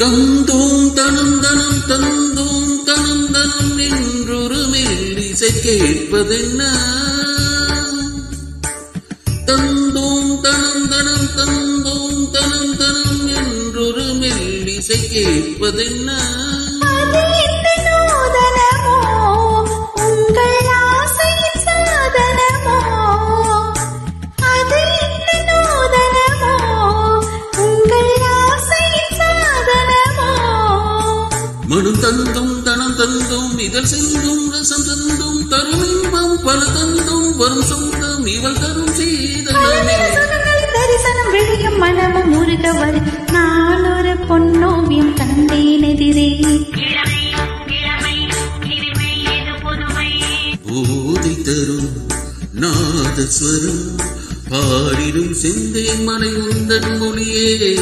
தந்தோம் தனம் தனம் தந்தோம் தனம் தனம் என்றொரு மெல்லிசை கேட்பதென்ன தந்தோம் தனம் தனம் தந்தோம் தனம் தனம் என்றொரு மெல்லிசை கேட்பதென்ன மனம் தந்தும் தனம் தந்தும் இதழ் சிந்தும் ரசம் தந்தும் தரும் இன்பம் பல தந்தும் வரும் சொந்தம் இவள் தரும் சீதனமே தரிசனம் வெளியும் மனமும் முருக வரும் நான் ஒரு பொன்னோவியம் கண்டேன் எதிரே போதை தரும் நாதஸ்வரம் பாடிடும் செந்தேன் மனை உந்தன் மொழியே